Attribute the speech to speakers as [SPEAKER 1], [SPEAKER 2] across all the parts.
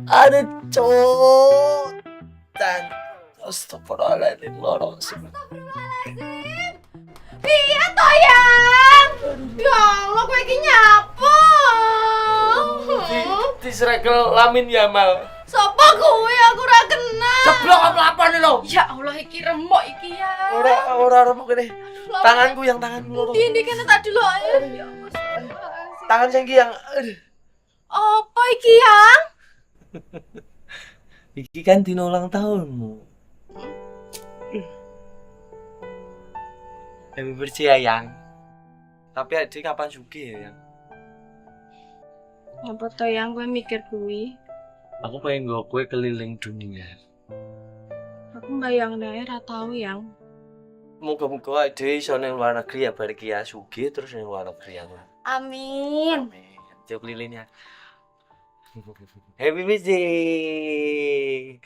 [SPEAKER 1] Ada cowok dan astagfirullahaladzim lorong sih.
[SPEAKER 2] Iya toh yang. Ya Allah kowe iki nyapo.
[SPEAKER 1] Disrekel lamin ya mal.
[SPEAKER 2] Sopo kowe aku ora kenal.
[SPEAKER 1] Ceblok apa nih lo?
[SPEAKER 2] Ya Allah iki remuk iki ya.
[SPEAKER 1] Ora remuk gini. Tanganku yang tanganku lorong.
[SPEAKER 2] Di kene tak dulu ae. Ya Allah.
[SPEAKER 1] Tangan sing yang
[SPEAKER 2] Apa iki yang?
[SPEAKER 1] iki kan dino ulang tahunmu. Happy birthday ya yang. Tapi adik kapan sugih ya yang?
[SPEAKER 2] Apa to yang kowe mikir kuwi?
[SPEAKER 1] Aku pengen nggo kowe keliling dunia.
[SPEAKER 2] Aku mbayangno ae ra tau yang.
[SPEAKER 1] Moga-moga adik iso ning luar negeri ya bar iki ya sugih terus ning luar negeri ya.
[SPEAKER 2] Amin.
[SPEAKER 1] Amin. Coba kelilingnya. Happy birthday.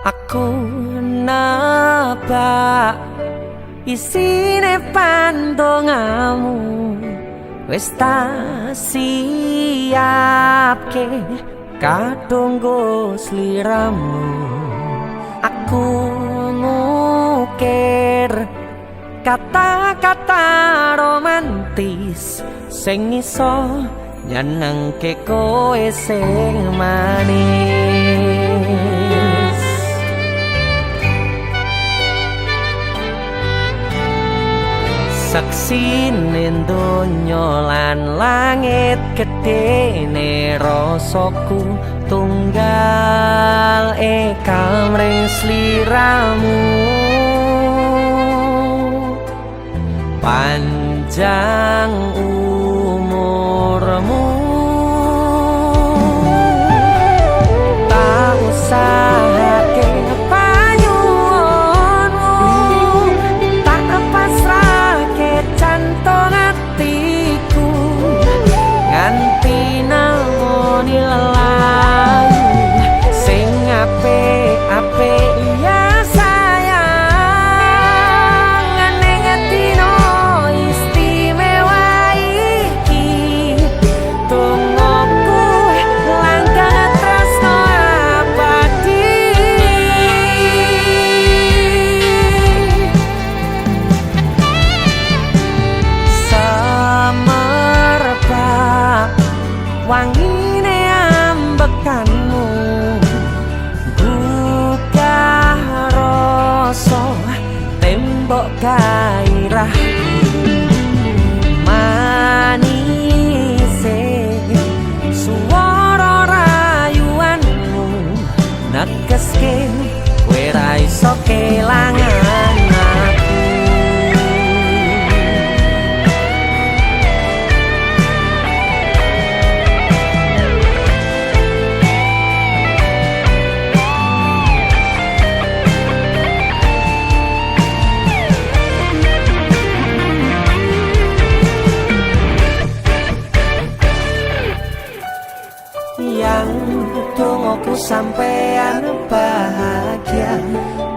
[SPEAKER 3] Aku nabak isine pandongamu wis tak siapke kadunggo sliramu. Aku ngukir kata-kata romantis sing iso nyenengke kowe sing manis. Saksine donya lan langit gedene rasaku tunggal kamring sliramu. Panjang umurmu tak usahake wangine ambekanmu buka rasa tembok gairah manise suara rayuanmu negeske kowe ra iso kelangan aku. Yang dongoku sampean bahagia,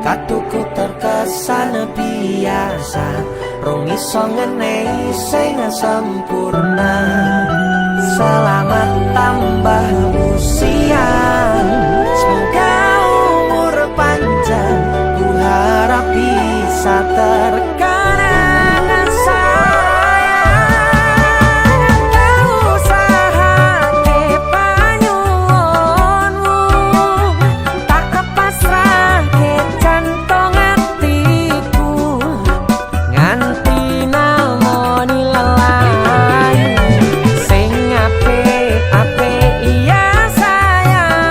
[SPEAKER 3] katuku terkesan biasa, rong iso ngenehi sing sempurna. Selamat tambah usia, semoga umur panjang, ku harap bisa terkenang sayang. Tak usah hati panyuwunmu, tak pasrah ke jantung hatiku, nganti namoni lelayu sing apik-apik iya sayang.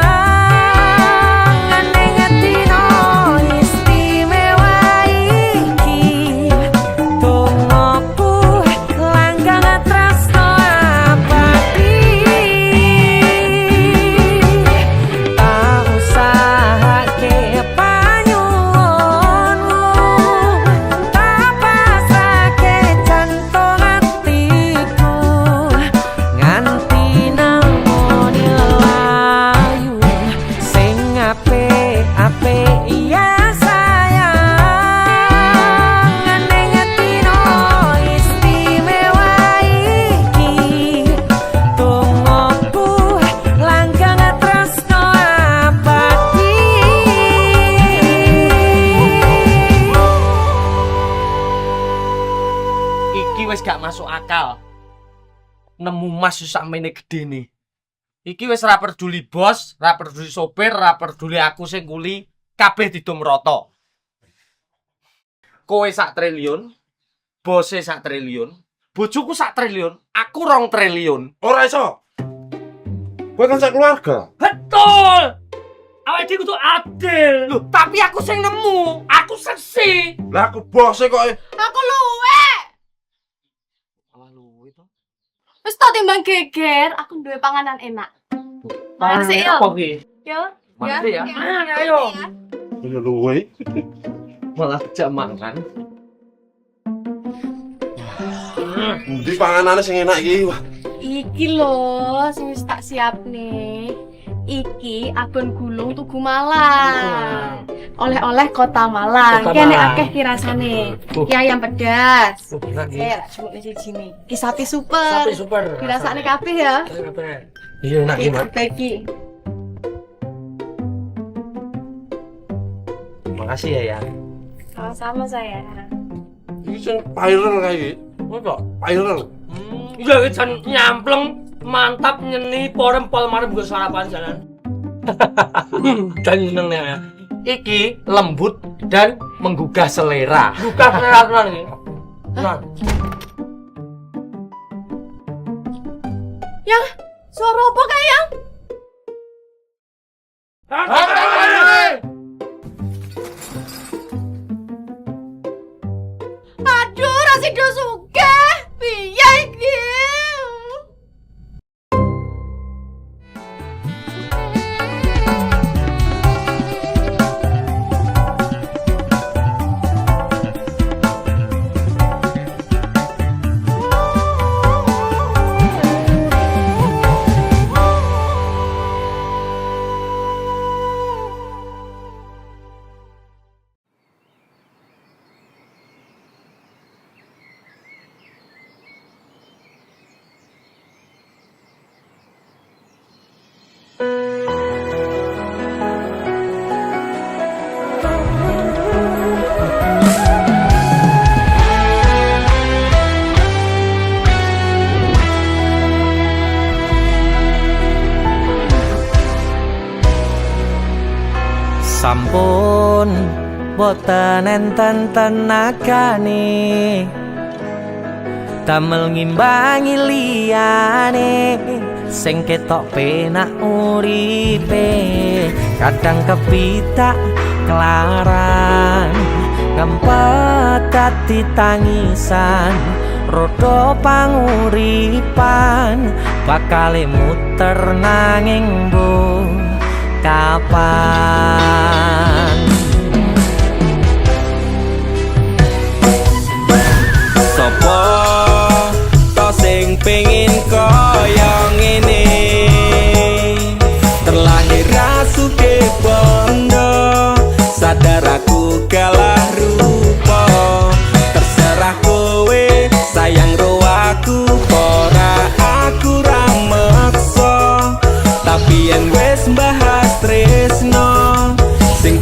[SPEAKER 3] Ning dina istimewa iki
[SPEAKER 4] wis gak masuk akal. Nemu mas sak mene gedene. Iki wis ra peduli bos, ra peduli sopir, ra peduli aku sing kuli, kabeh didum rata. Kowe 1 triliun, bose 1 triliun, bojoku 1 triliun, aku 2 triliun.
[SPEAKER 5] Ora iso. Kowe kan sak keluarga.
[SPEAKER 4] Betul. Awake dhewe kudu adil. Loh, tapi aku sing nemu, aku seksi.
[SPEAKER 5] Lah aku bose kok.
[SPEAKER 2] Aku luwe.
[SPEAKER 4] Luwe to.
[SPEAKER 2] Wis tak timbang geger, aku duwe panganan enak. Mangan sik yo.
[SPEAKER 4] Apa ki?
[SPEAKER 2] Yo.
[SPEAKER 4] Mangan ya.
[SPEAKER 2] Ya.
[SPEAKER 4] Ayo.
[SPEAKER 5] Ini luwe.
[SPEAKER 4] Malah jak mangan.
[SPEAKER 5] Ndi panganane sing enak iki? Wah,
[SPEAKER 2] Iki lho, sing wis tak siapne. Iki abon gulung Tugu Malang. Oleh-oleh Kota Malang.
[SPEAKER 4] Kota
[SPEAKER 2] Kene
[SPEAKER 4] Malang.
[SPEAKER 2] akeh kirasane. Ki ayam pedas.
[SPEAKER 4] Enak iki.
[SPEAKER 2] Tak cuma siji nih. Ki sapi super.
[SPEAKER 4] Sapi super.
[SPEAKER 2] Dirasakne kabeh ya.
[SPEAKER 4] Iya enak iki, Mas.
[SPEAKER 2] Bagi.
[SPEAKER 4] Makasih ya, ya.
[SPEAKER 2] Sama-sama saya.
[SPEAKER 5] iki sing viral kae iki.
[SPEAKER 4] Apa?
[SPEAKER 5] Viral.
[SPEAKER 4] Iya iki jan nyampleng, mantap nyeni porempol marem nggo sarapan jalan. Dan seneng ya. Iki lembut dan menggugah selera. Menggugah selera tenan iki. Tenan.
[SPEAKER 2] Yang suara apa kayak yang? Aduh, Rasido suge. Piye iki?
[SPEAKER 3] Sampun boten enten tenagane damel ngimbangi liyane sing ketok penak uripe kadang kepitak kelaran ngempet dadi tangisan rodo panguripan bakale muter nanging mbuh kapan sapa to sing pengin kaya ngene terlahir rasuke bondo sadar aku kalah rupa terserah kowe sayang ro aku ora aku ra meksa tapi yen wis bahas tresno sing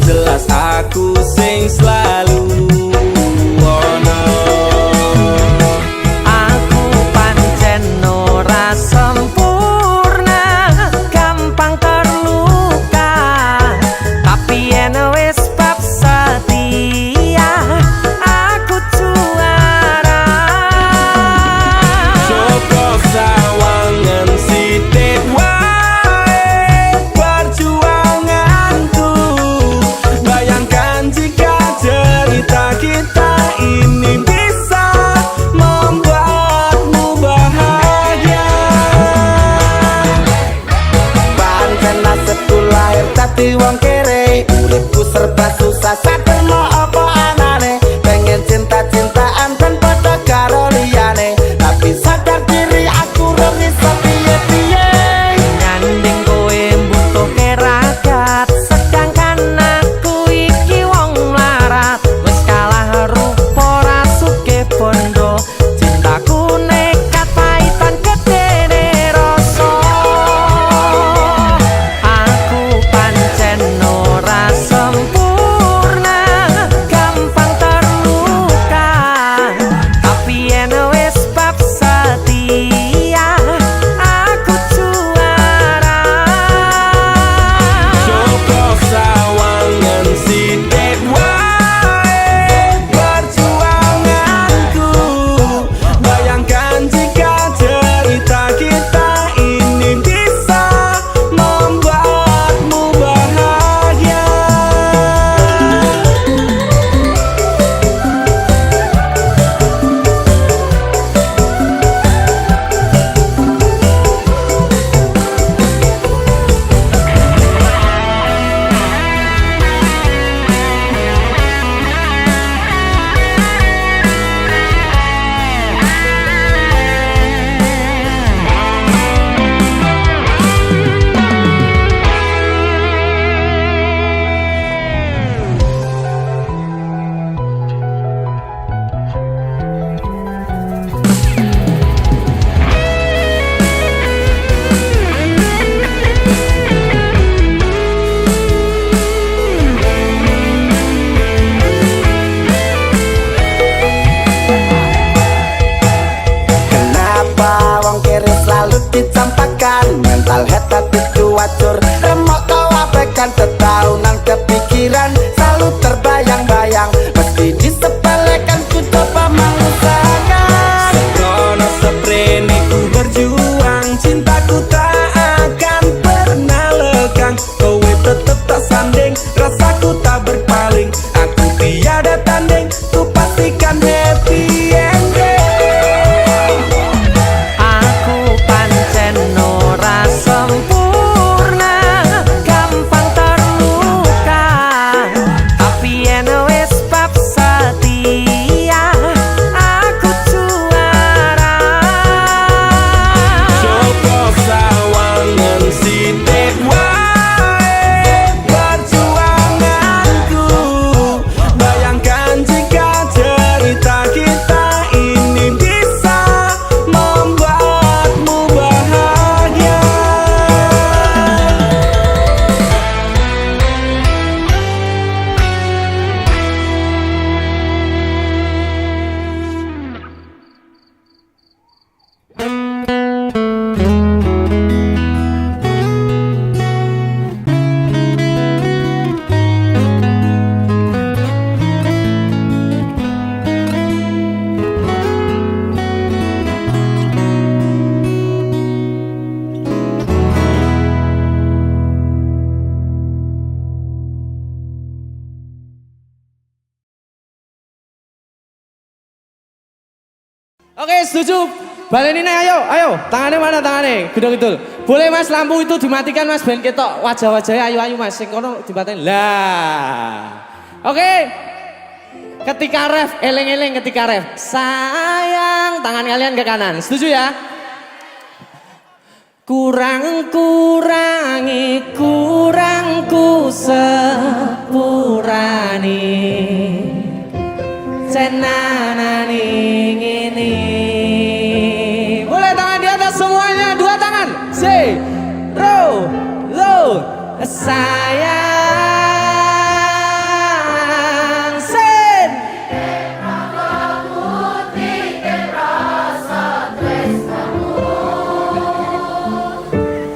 [SPEAKER 3] dicampakan mental head tapi cuacur remok kau abaikan setaunan kepikiran selalu terbayang-bayang meski disepelekan ku coba mengusahakan sekrono seprene ku berjuang cintaku tak akan pernah lekang kowe tetep tak sanding rasaku tak berpaling aku tiada tanding ku pastikan happy ending.
[SPEAKER 6] Aku pancen ora sempurna, gampang terluka, tapi yen wis bab setia aku juara.
[SPEAKER 3] Coba sawangan sithik wae perjuanganku. Bayangkan jika cerita kita ini bisa membuatmu bahagia.
[SPEAKER 7] Oke, setuju. Balenin ayo. Tangannya mana tangannya? Gedung-gedung. Boleh Mas, lampu itu dimatikan Mas, ben ketok wajah-wajahnya ayu-ayu Mas. Sing kono dimatiin. Lah. Oke. Ketika ref, eling-eling ketika ref. Sayang, tangan kalian ke kanan. Setuju ya? Kurangku sepurani. Cenanani ngene. Boleh tangan di atas semuanya, dua tangan. Say, ro, lo, sayang, sen.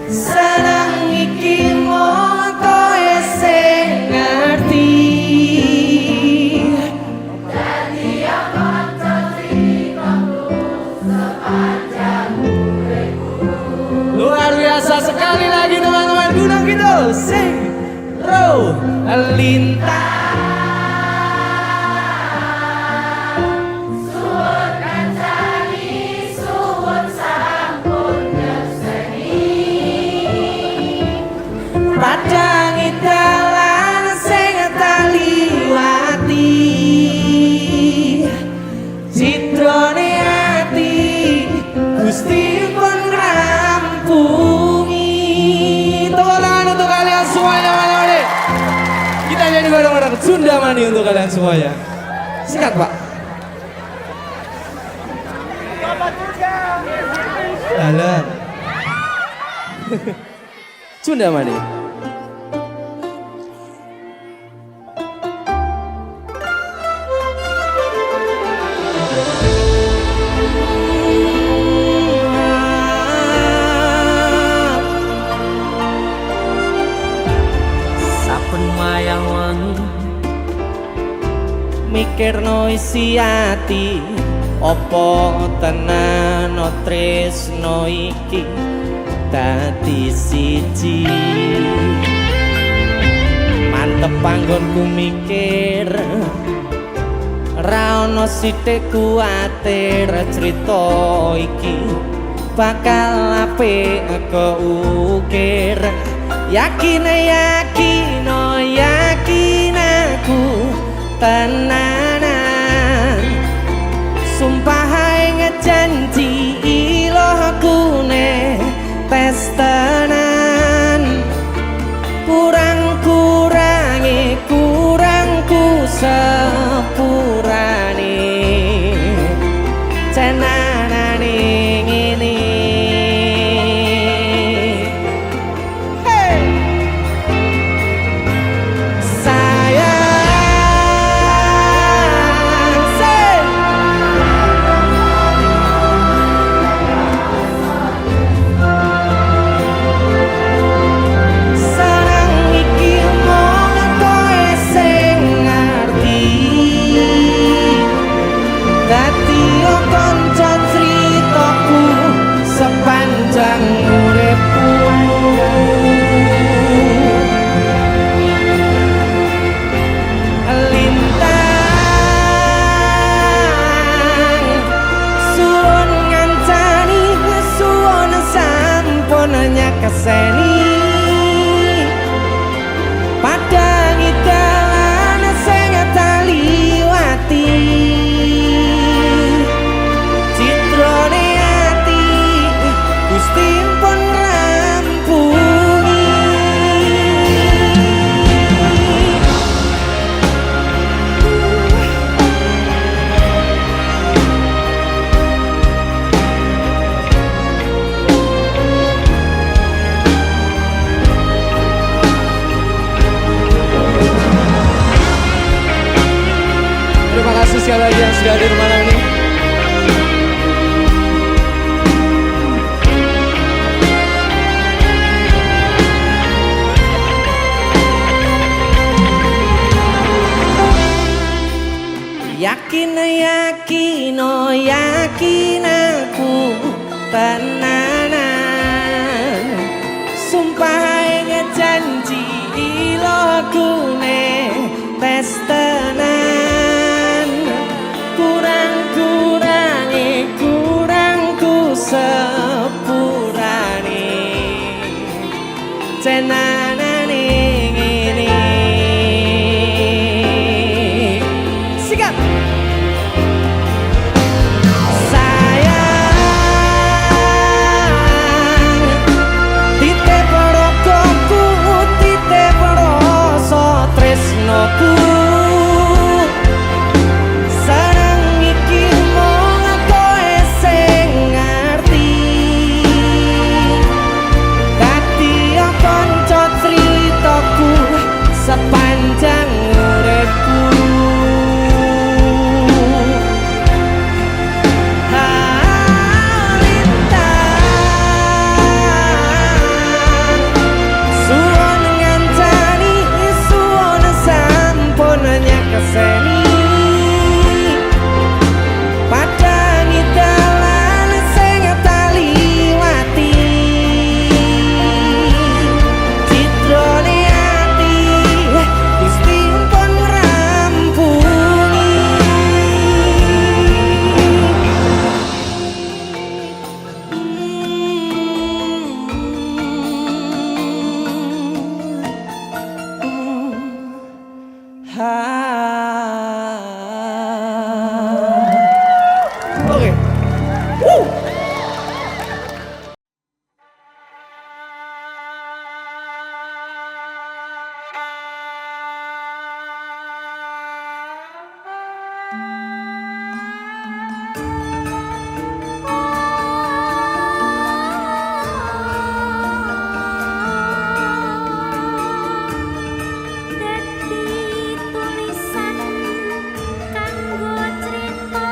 [SPEAKER 7] Senang iki mung koe sing ngerti. Luar biasa sekali lagi teman-teman Gunung Kidul. Sing, ro, lintang. Padangi dalan sing tak liwati. Citrone ati Gusti pun rampungi. Tepuk tangan untuk kalian semuanya malam ini. Kita nyanyi bareng-bareng Sunda Mani untuk kalian semuanya. Sikat Pak. Jalan. Sunda Mani.
[SPEAKER 6] Saben wayang wengi
[SPEAKER 7] Mikirno isi ati opo tenan tresno iki dadi siji. Mantep panggonku mikir ra ono sithik kuwatir crita iki bakal apik keukir. Yakin aku tenanan sumpah ngejanji ilohku ne tes tenan. Kurangku sepurane cenanane ngene. Sayang
[SPEAKER 6] keseni padangi dalan sing taliwati citrone ati Gusti pun rampungi
[SPEAKER 7] Terima kasih sekali lagi yang sudah hadir malam ini.
[SPEAKER 6] Yakin yakin oh yakin aku tenanan sumpah ngejanji ilokune tes tenan kurangku sepurane cenanane ngene sikat tresnoku sareng iki mung kowe sing ngerti dadi kanca critaku sepanjang uripku keseni padangi dalan sing taliwati citrone ati Gusti pun rampungi
[SPEAKER 7] Oke.
[SPEAKER 8] Dadi tulisan kanggo crita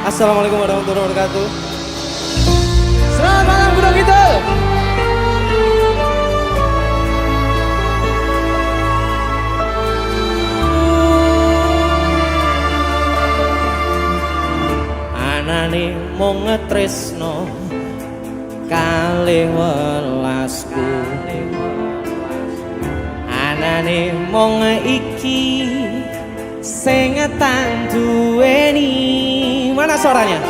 [SPEAKER 7] Assalamualaikum warahmatullahi wabarakatuh. Selamat malam Gunung Kidul.
[SPEAKER 6] anane mung tresno kalih welasku anane mung iki sing tak duweni. Mana suaranya?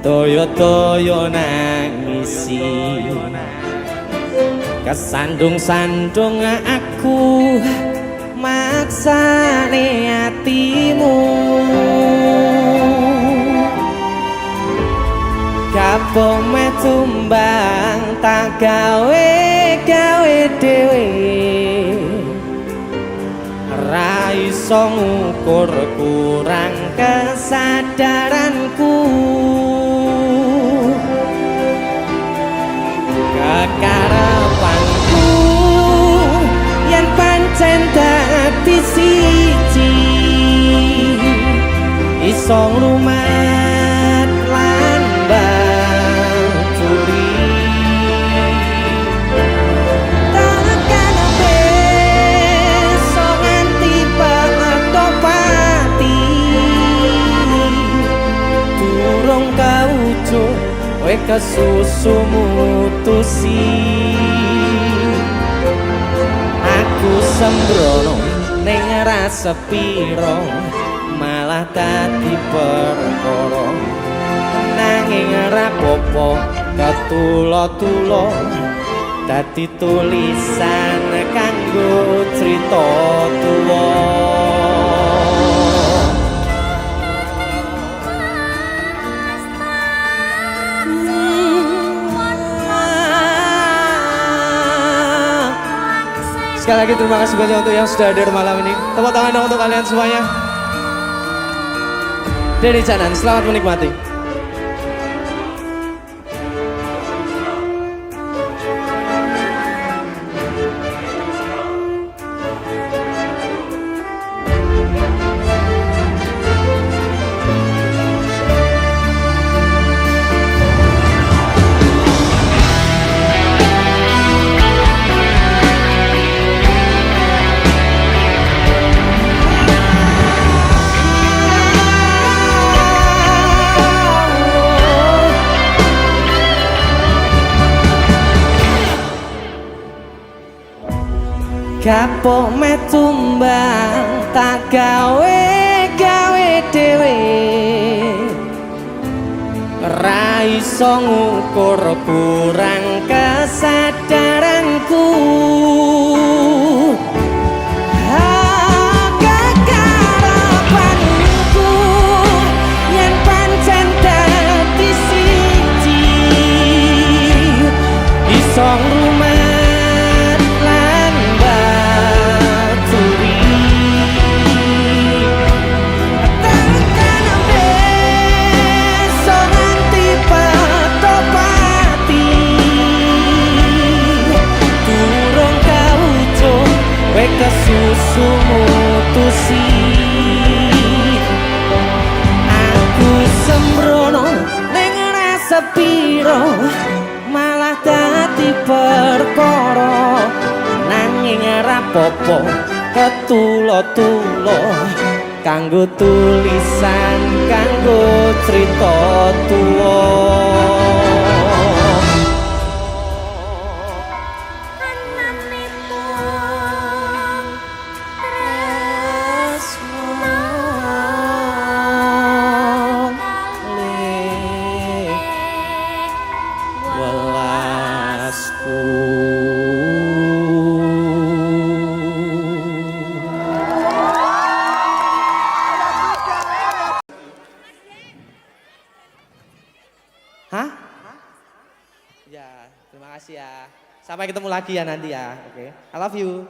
[SPEAKER 6] Toyo-toyo nangisi kesandung-sandung aku maksane hatimu kapok metumbang tak gawe dhewe ra iso ngukur kurang kesadaranku kekarepanku yen pancen dadi siji iso nglumat lan bacuri takkan besok nganti pato pati durung kawujud kowe kesusu mutusi
[SPEAKER 7] aku sembrono ning rasa piro malah dadi perkara nanging ora apa-apa ketulo-tulo dadi tulisan kanggo crita tuwa. Sekali lagi terima kasih banyak untuk yang sudah hadir malam ini. Tepuk tangan dong untuk kalian semuanya. Denny Canan, selamat menikmati. Kapok meh tumbang tak gawe dhewe ra iso ngukur kurang kesadaranku. Kekarepanku yen pancen dadi siji iso kesusu mutusi aku sembrono ning rasa piro malah dadi perkara nanging ora apa-apa ketulo-tulo kanggo tulisan kanggo crita tuwa. Hah? Ya, terima kasih ya. Sampai ketemu lagi ya nanti ya. Oke. I love you.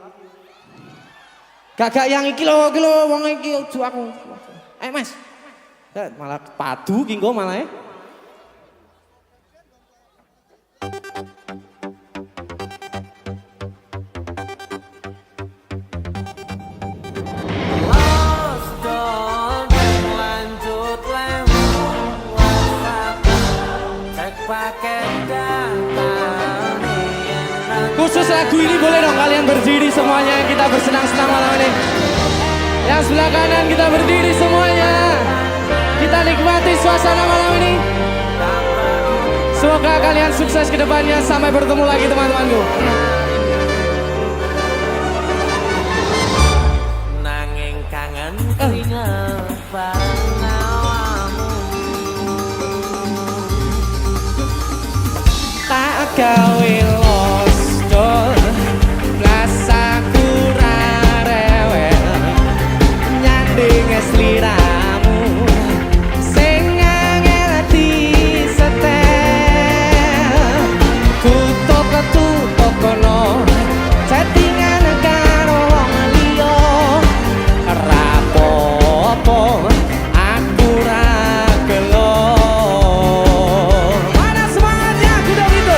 [SPEAKER 7] Gak yang iki lho, wong iki ojo aku. Mas. Malah padu ki engko malah. Khusus lagu ini boleh dong kalian berdiri semuanya, kita bersenang-senang malam ini. Yang sebelah kanan kita berdiri semuanya, kita nikmati suasana malam ini. Semoga kalian sukses ke depannya, sampai bertemu lagi teman-temanku.
[SPEAKER 6] Nanging kangen keringat bareng awamu
[SPEAKER 7] tak gawe los dol rasaku ra rewel nyanding sliramu sing angel disetel tutuk kono chattingan karo wong liya ra apa-apa aku ra gelo. Mana semangatnya kuda gitu.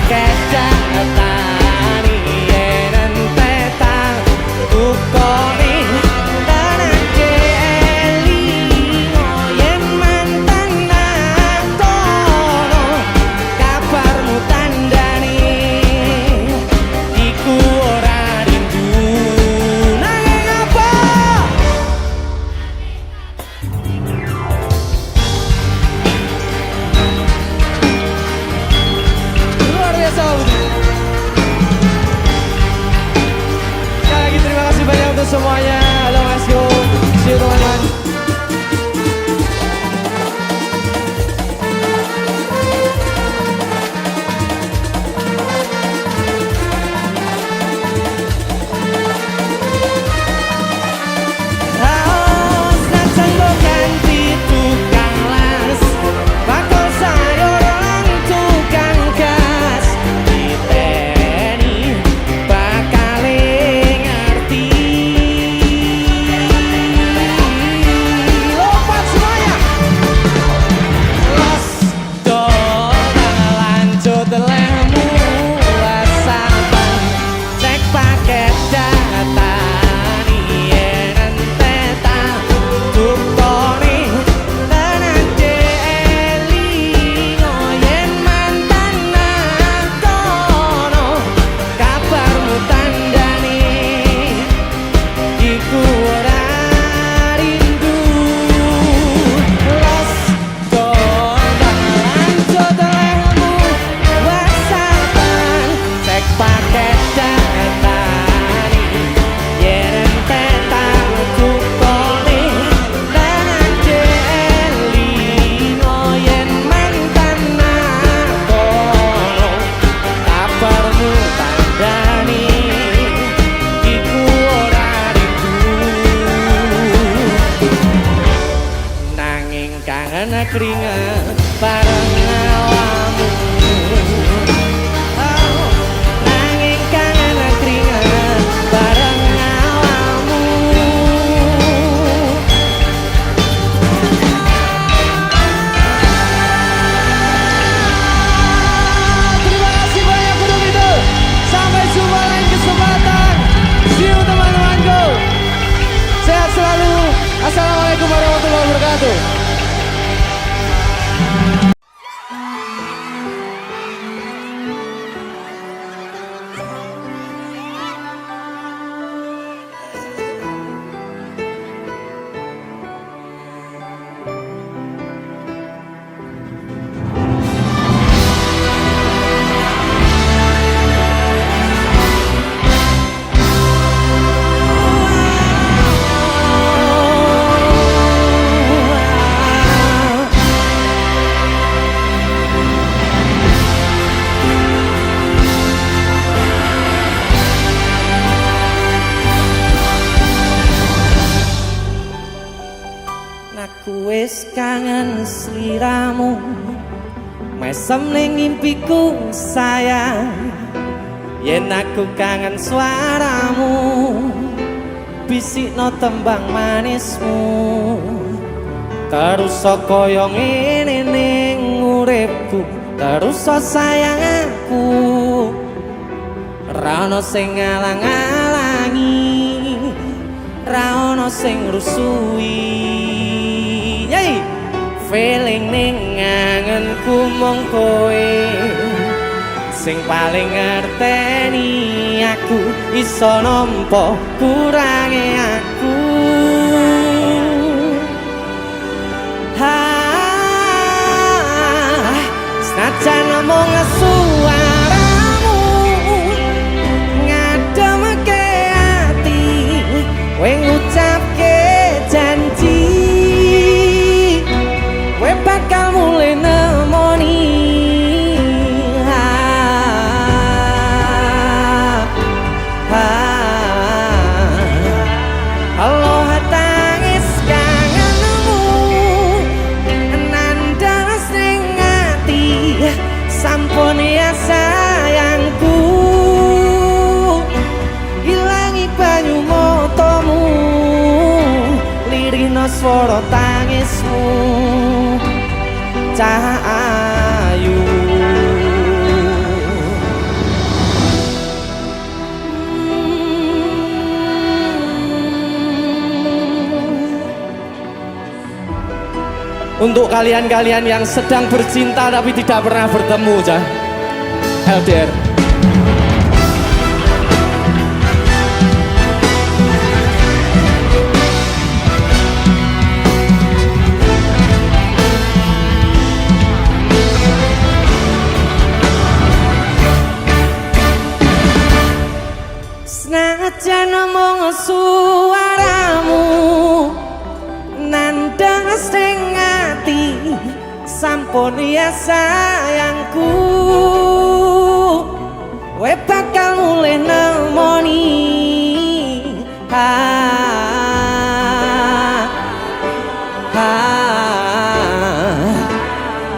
[SPEAKER 7] pakai catatan yen entetan ukoni tenan elingo yen mantan natono kabarmu tandani iku ora rindu nanging apa luar biasa. Sekali lagi terima kasih banyak untuk semuanya. Halo Mas Yo, see you teman-teman. Raos najan go ganti tukang las, bakul sayur lan tukang gas, diteni bakal ngerti. Lompat semuanya. Los dolan lanjut lemu wasapan, cek paket data yen entetan tukoni tenan elingo yen mantan nakono kabarmu tandani iku ora rindu. Los dolan lanjut lemu wasapan, cek paket data yen entetan tukoni tenan elingo yen mantan nakono kabarmu tandani iku ora rindu nanging kangen keringet bareng awamu. Oh, nanging kangen keringet bareng awamu. Terima kasih banyak Gunung Kidul. Sampai jumpa lain kesempatan. See you teman-temanku. Sehat selalu. Assalamualaikum warahmatullahi wabarakatuh. Aku wis kangen sliramu, mesem ning impiku sayang. Yen aku kangen suaramu, bisikno tembang manismu. Terus kaya ngene ning uripku, terus sayang aku. Ra ono sing ngalang-alangi, ra ono sing rusui. Yai, feeling ning ngangenku mung kowe sing paling ngerteni aku, iso nampa kurange aku. Senajan ngomong suaramu ngademke ati, kowe ngucapke janji kowe bakal mulai nemoni. Halo tangis kangenmu nandang sing ati, sampun ya sayangku. Ilangi banyu motomu, lirino swara tangismu. Cahayu Untuk kalian-kalian yang sedang bercinta tapi tidak pernah bertemu, Cah. LDR. Senajan mung suaramu nandang sing ati sampun ya sayangku we bakal mulih nemoni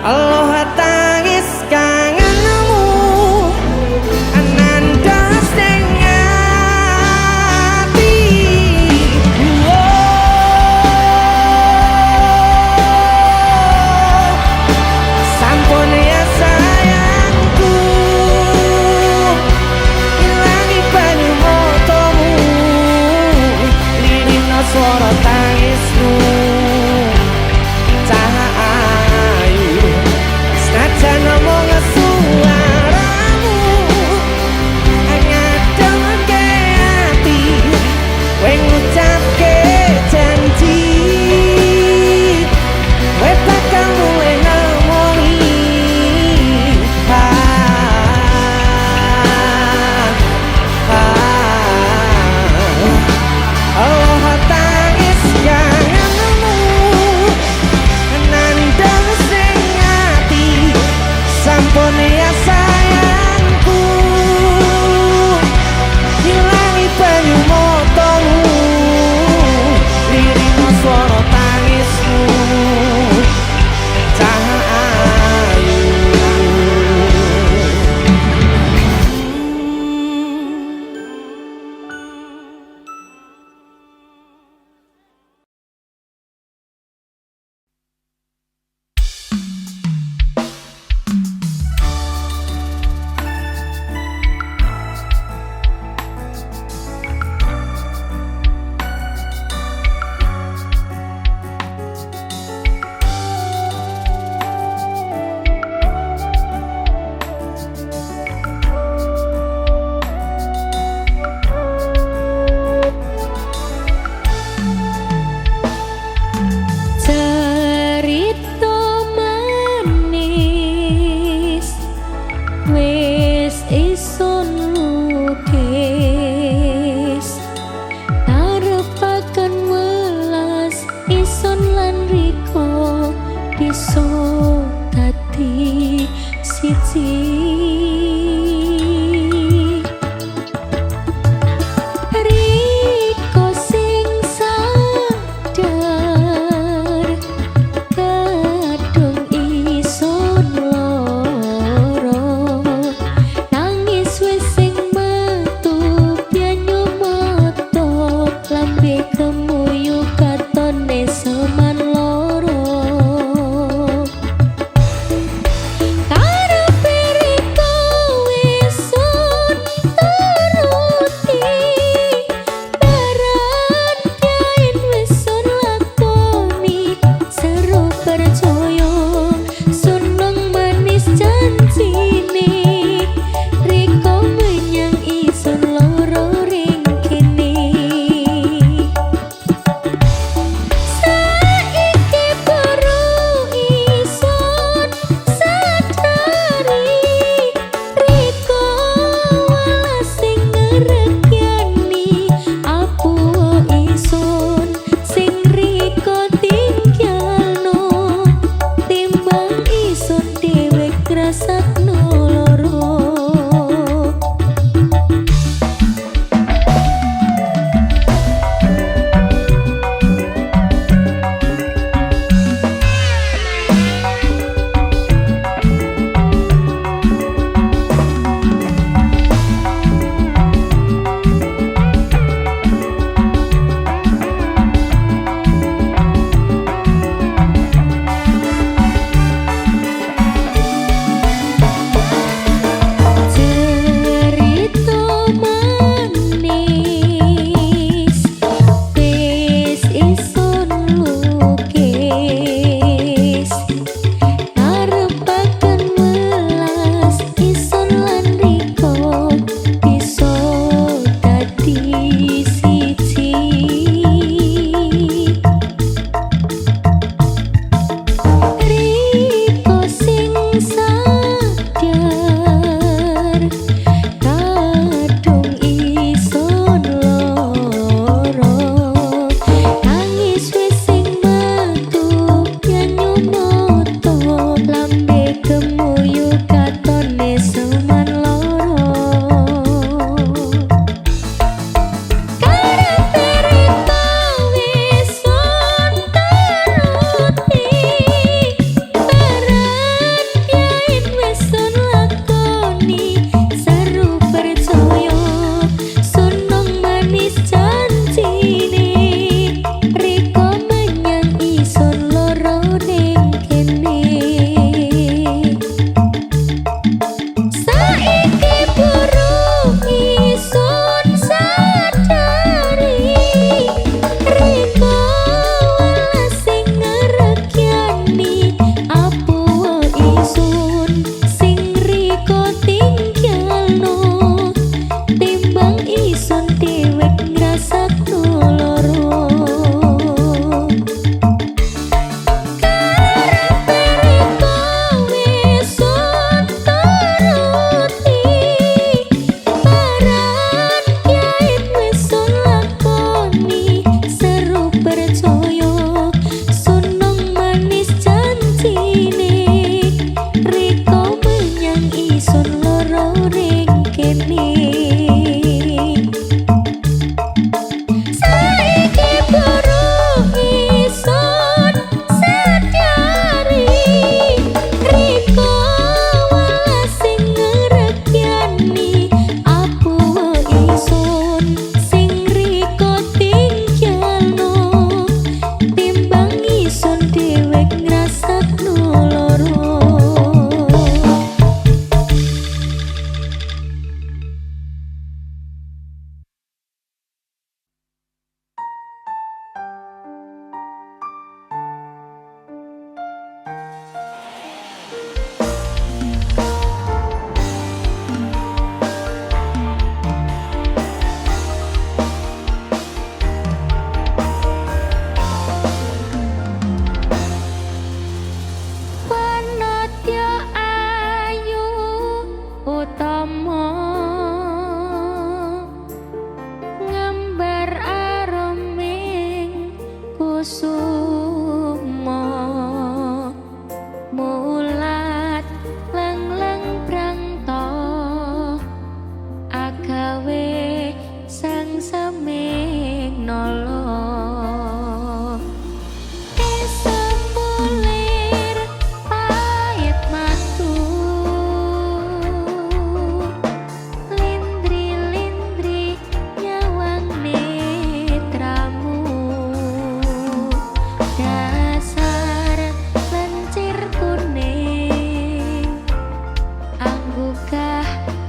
[SPEAKER 7] Allah tangis kangenmu ananda sing ati sampun ya sayangku ilangi banyu motomu lirino swara tangismu cahayu senajan ngomong suaramu ngademke ati kowe ngucapke janji kowe bakal mulih nemoni Allah tangis kangenmu nandang sing ati sampun ya sayangku ilangi banyu motomu lirino swara tangismu cahayu
[SPEAKER 8] Cerita manis wis ison lukis arepaken welas ison lan riko bisa dadi siji Riko sing sadar kadung ison loro nangis wis utama ngambar aroming kusuma mulat leng-leng prangta agawe sang seming nolo esemulir payet matu lindri-lindri nyawang netramu dasar lencir kuning anggugah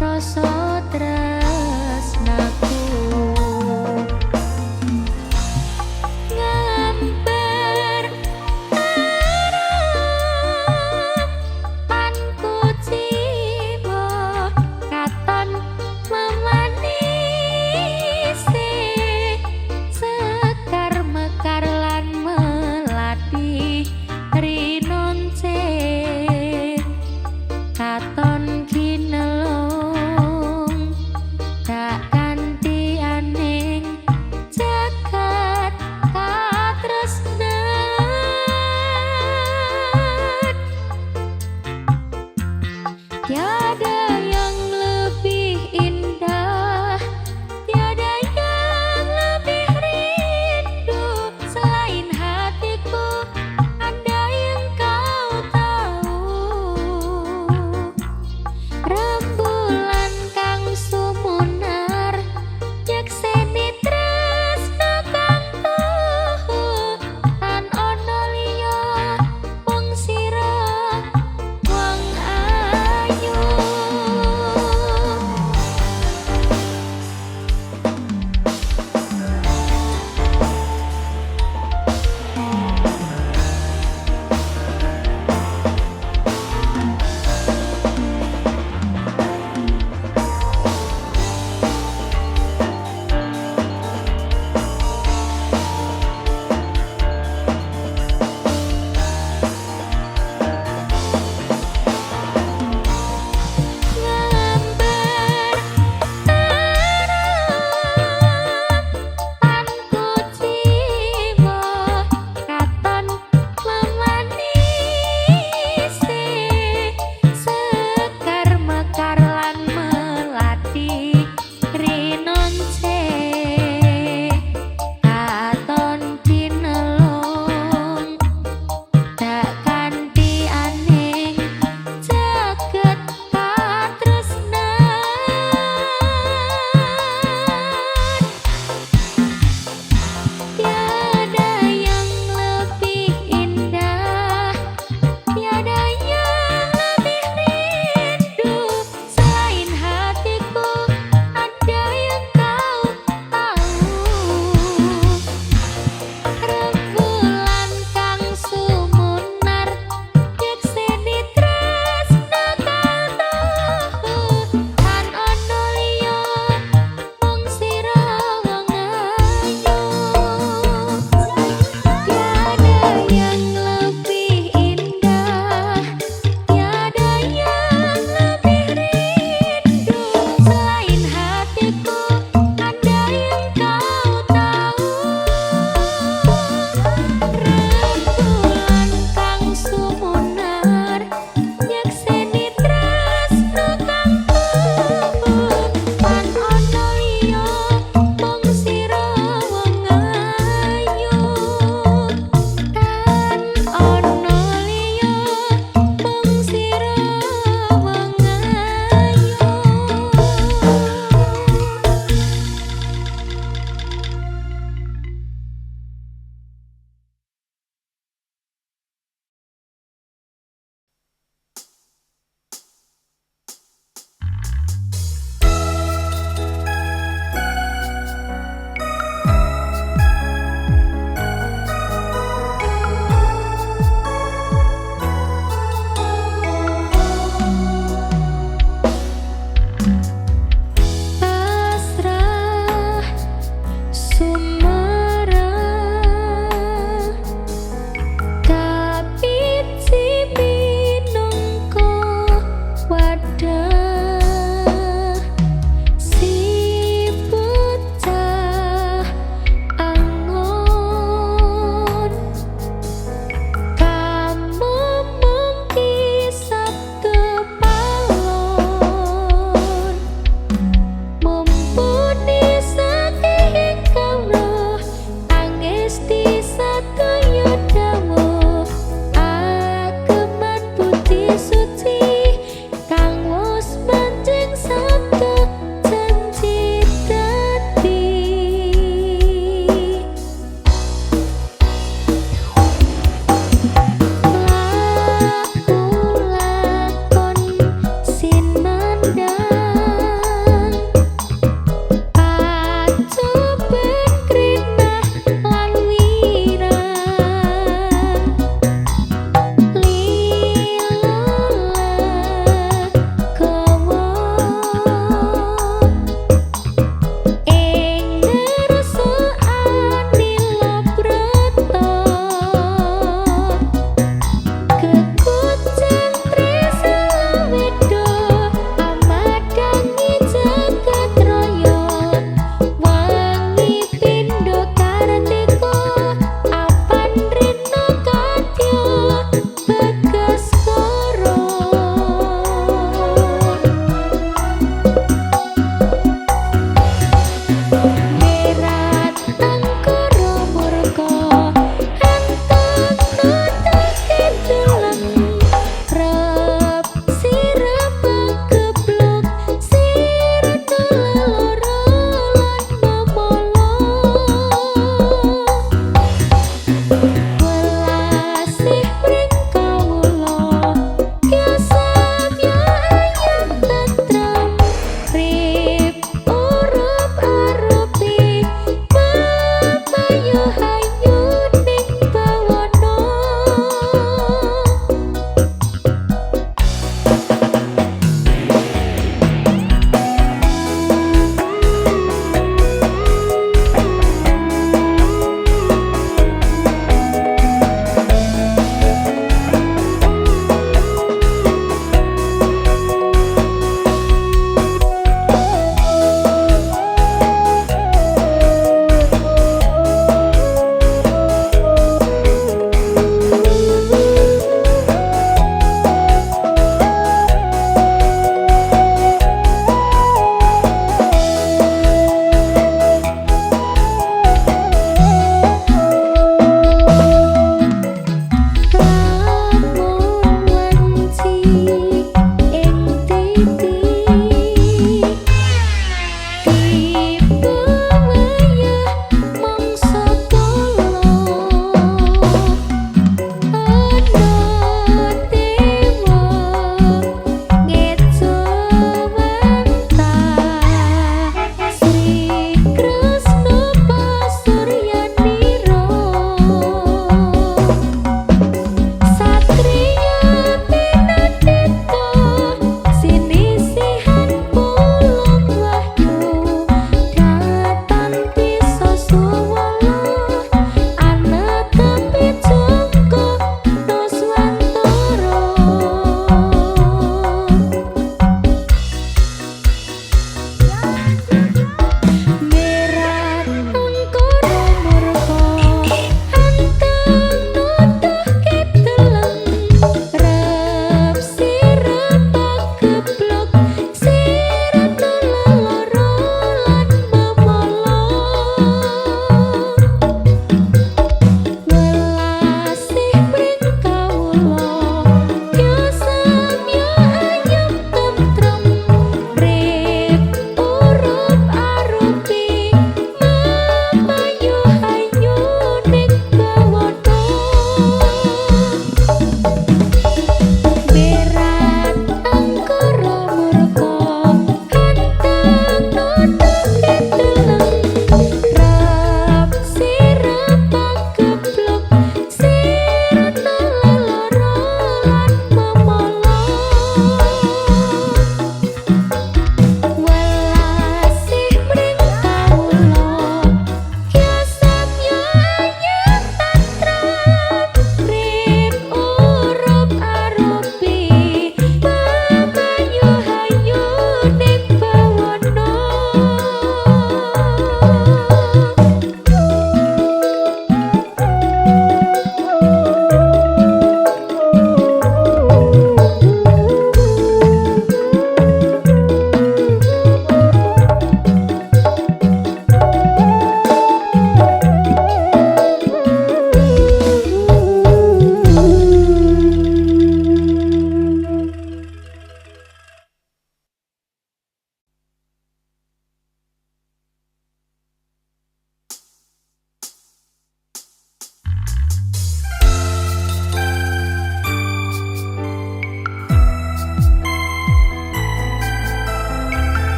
[SPEAKER 8] rasa tresnaku ngambar panku jiwa katon memanisi sekar mekar lan melati rinonce katon kinelo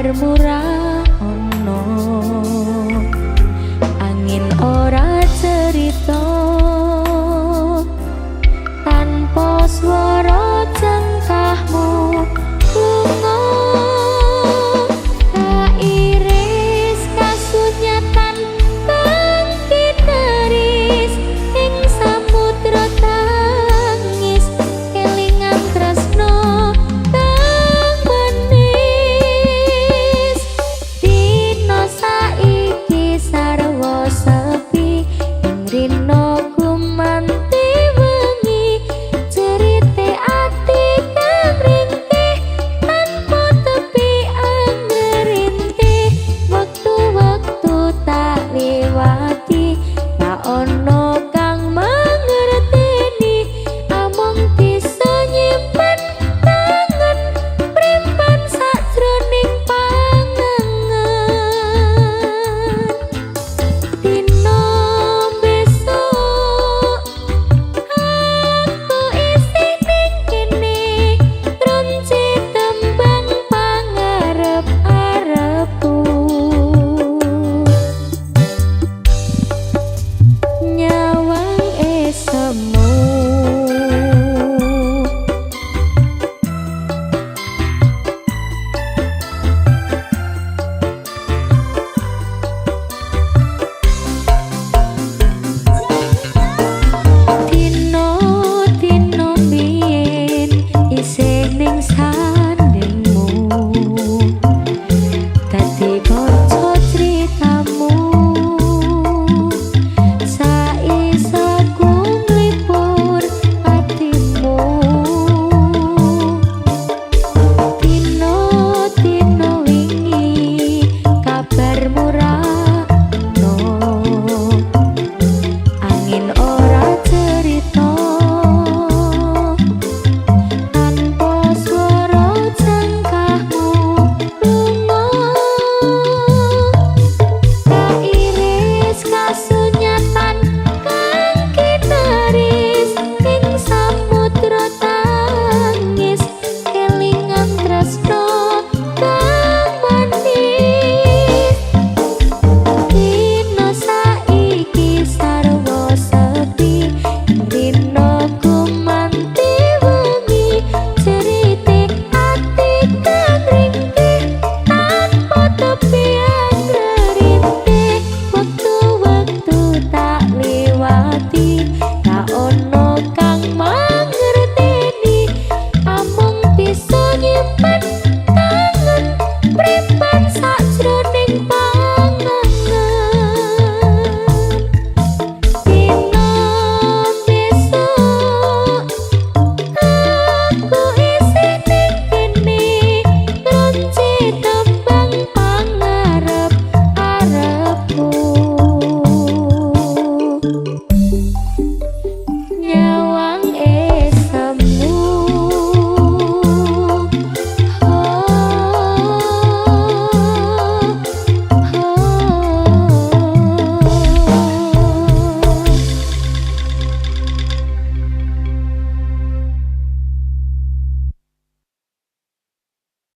[SPEAKER 8] kabarmu ra ono, angin ora cerita, tanpa swara cengkahmu lunga. Kairis kasunyatan kang kineris ing samudra tangis, kelingan tresno kang manis. Dino saiki sarwa sepi, ing rino gumanti wengi, cerite ati kang ringkih tanpa tepi anggerintih. Waktu-waktu tak liwati, tak ono kang mangerteni, amung bisa nyimpen tangan primpan sajroning pangangan. Dino besok aku isih ning kene, tronci tembang pangarep-arepku, nyawang esemu. Dino biyen isih ning sandingmu, dadi kanca critamu. Saisaku nglipur atimu, dino wingi kabarmu ra ono, angin ora cerita, tanpa swara cengkahmu lunga. Kairis kasunyatan kang kineris ing samudra tangis, kelingan tresno